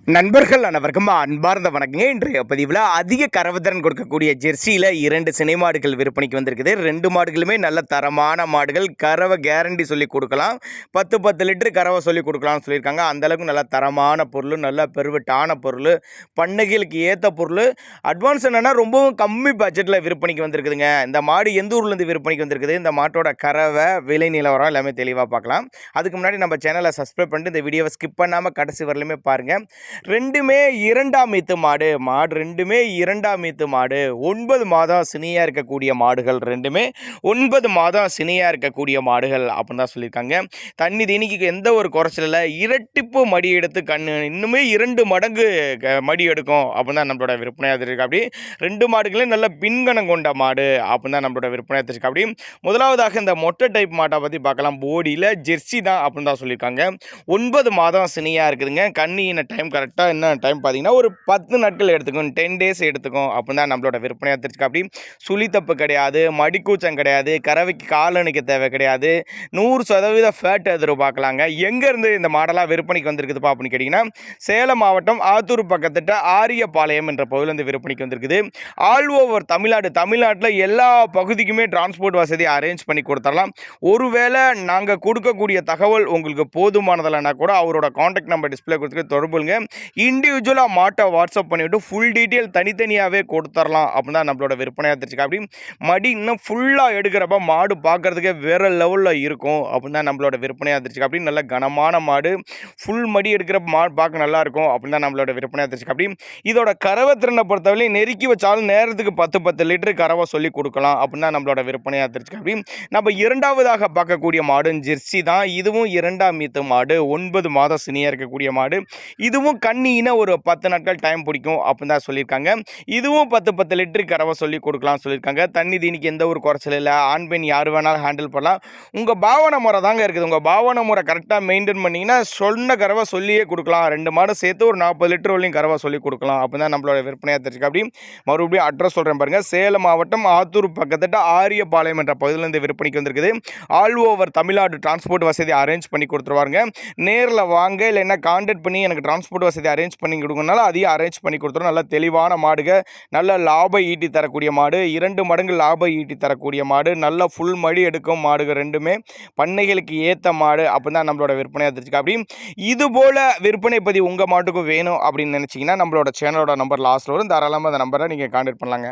நண்பர்கள் அனைவருக்கும் அன்பார்ந்த வணக்கங்க. இன்றைய பதிவில் அதிக கறவைத்திறன் கொடுக்கக்கூடிய ஜெர்சியில் 2 சினை மாடுகள் விற்பனைக்கு வந்திருக்குது. 2 மாடுகளுமே நல்ல தரமான மாடுகள். கறவை கேரண்டி சொல்லி கொடுக்கலாம். 10 லிட்டர் கறவை சொல்லி கொடுக்கலாம்னு சொல்லியிருக்காங்க. அந்தளவுக்கு நல்ல தரமான பொருள், நல்ல பெருவிட்டான பொருள், பண்ணைகளுக்கு ஏற்ற பொருள். அட்வான்ஸ் என்னென்னா ரொம்பவும் கம்மி பட்ஜெட்டில் விற்பனைக்கு வந்திருக்குதுங்க. இந்த மாடு எந்த ஊர்லேருந்து விற்பனைக்கு வந்திருக்குது, இந்த மாட்டோட கறவை விலை நிலவரம் எல்லாமே தெளிவாக பார்க்கலாம். அதுக்கு முன்னாடி நம்ம சேனலை சப்ஸ்கிரைப் பண்ணிட்டு இந்த வீடியோவை ஸ்கிப் பண்ணாமல் கடைசி வரலுமே பாருங்கள். ரெண்டுமே இரண்டாம் ஈத்து மாடு ரெண்டுமே இரண்டாம் ஈத்து மாடு. 9 மாதம் சினியாக இருக்கக்கூடிய மாடுகள், ரெண்டுமே 9 மாதம் சினியாக இருக்கக்கூடிய மாடுகள் அப்படின்னு தான் சொல்லியிருக்காங்க. தண்ணி தீனிக்கு எந்த ஒரு குறைச்சல் இல்லை. இரட்டிப்பு மடி எடுத்து இன்னுமே 2 மடங்கு மடி எடுக்கும் அப்படின்னு தான் நம்மளோட விற்பனையாக இருக்கு. அப்படி 2 மாடுகளும் நல்ல பின்கணம் கொண்ட மாடு அப்படின்னு தான் நம்மளோட விற்பனையாக இருக்கு. அப்படி முதலாவதாக இந்த மொட்டை டைப் மாட்டை பற்றி பார்க்கலாம். போடியில் ஜெர்சி தான் அப்படின்னு தான் சொல்லியிருக்காங்க. 9 மாதம் சினியாக இருக்குதுங்க. கண்ணின டைம் கரெக்டாக என்ன டைம் பார்த்தீங்கன்னா ஒரு 10 நாட்கள் எடுத்துக்கும், 10 டேஸ் எடுத்துக்கும் அப்படின்னு தான் நம்மளோட விற்பனையாக தெரிஞ்சுக்க. அப்படி சுழித்தப்பு கிடையாது, மடிக்கூச்சம் கிடையாது, கறவைக்கு காலணிக்க தேவை கிடையாது, 100% ஃபேட் எதிர்பார்க்கலாங்க. எங்கேருந்து இந்த மாடலாக விற்பனைக்கு வந்திருக்குதுப்பா அப்படின்னு கேட்டிங்கன்னா, சேலம் மாவட்டம் ஆத்தூர் பக்கத்திட்ட ஆரியபாளையம் என்ற பகுதியில் விற்பனைக்கு வந்திருக்குது. ஆல் ஓவர் தமிழ்நாட்டில் எல்லா பகுதிக்குமே டிரான்ஸ்போர்ட் வசதி அரேஞ்ச் பண்ணி கொடுத்துடலாம். ஒருவேளை நாங்கள் கொடுக்கக்கூடிய தகவல் உங்களுக்கு போதுமானதில்லைனா கூட அவரோட கான்டாக்ட் நம்பர் டிஸ்பிளே கொடுத்துட்டு தொடர்புங்க. இண்டிவிஜுவலாக மாட்டை வாட்ஸ்அப் பண்ணிவிட்டு ஃபுல் டீட்டெயில் தனித்தனியாகவே கொடுத்துடலாம் அப்படின்னு தான் நம்மளோட விற்பனையாக தெரிஞ்சுக்க. அப்படி மடி இன்னும் ஃபுல்லாக எடுக்கிறப்ப மாடு பார்க்குறதுக்கே வேறு லெவலில் இருக்கும் அப்படின்னு தான் நம்மளோட விற்பனையாக தெரிஞ்சுக்க. அப்படி நல்ல கனமான மாடு, ஃபுல் மடி எடுக்கிறப்ப மாடு பார்க்க நல்லாயிருக்கும் அப்படின்னு தான் நம்மளோட விற்பனையாக தெரிஞ்சுக்க. அப்படி இதோட கறவை திறனை பொறுத்தவரை நெருக்கி வச்சாலும் நேரத்துக்கு 10 லிட்டர் கறவை சொல்லி கொடுக்கலாம் அப்படின்னு தான் நம்மளோட விற்பனையாக தெரிஞ்சுக்க. அப்படி நம்ம இரண்டாவதாக பார்க்கக்கூடிய மாடு ஜெர்சி தான். இதுவும் இரண்டாம் ஈத்து மாடு, 9 மாதம் சினியாக இருக்கக்கூடிய மாடு. இதுவும் கண்ணினா ஒரு 10 நாட்கள் டைம் பிடிக்கும் அப்படின்னு தான் சொல்லியிருக்காங்க. இதுவும் 10 லிட்டர் கறவை சொல்லி கொடுக்கலாம்னு சொல்லியிருக்காங்க. தண்ணி தீனிக்கு எந்த ஒரு குறைச்சல் இல்லை. ஆண் பெண் யார் வேணாலும் ஹேண்டில் பண்ணலாம். உங்கள் பாவனை முறை தாங்க இருக்குது. உங்கள் பாவனை முறை கரெக்டாக மெயின்டைன் பண்ணிங்கன்னா சொன்ன கறவை சொல்லியே கொடுக்கலாம். 2 மாடு சேர்த்து ஒரு 40 லிட்டர் வரையும் கறவை சொல்லி கொடுக்கலாம் அப்படின்னு தான் நம்மளோட விற்பனையாக தெரிஞ்சுக்க. அப்படி மறுபடியும் அட்ரஸ் சொல்கிறேன் பாருங்கள். சேலம் மாவட்டம் ஆத்தூர் பக்கத்திட்ட ஆரியபாளையம் என்ற பகுதியிலேருந்து விற்பனைக்கு வந்திருக்குது. ஆல் ஓவர் தமிழ்நாடு டிரான்ஸ்போர்ட் வசதி அரேஞ்ச் பண்ணி கொடுத்துருவாங்க. நேரில் வாங்க, இல்லைன்னா கான்டாக்ட் பண்ணி எனக்கு டிரான்ஸ்போர்ட் வசதி அரேஞ்ச் பண்ணி கொடுக்கறனால அதையும் அரேஞ்ச் பண்ணி கொடுத்துரும். நல்ல தெளிவான மாடுக, நல்ல லாபம் ஈட்டி தரக்கூடிய மாடு, 2 மடங்கு லாபம் ஈட்டி தரக்கூடிய மாடு, நல்ல ஃபுல் மடி எடுக்கும் மாடுகள், ரெண்டுமே பண்ணைகளுக்கு ஏற்ற மாடு அப்படின்னு தான் நம்மளோட விற்பனையாக தெரிஞ்சுக்க. அப்படி இது போல் விற்பனை பதிவு உங்கள் மாட்டுக்கும் வேணும் அப்படின்னு நினச்சிங்கன்னா நம்மளோட சேனலோட நம்பர் லாஸ்ட்டில் வரும். தாராளமாக அந்த நம்பரை நீங்கள் கான்டாக்ட் பண்ணலாங்க.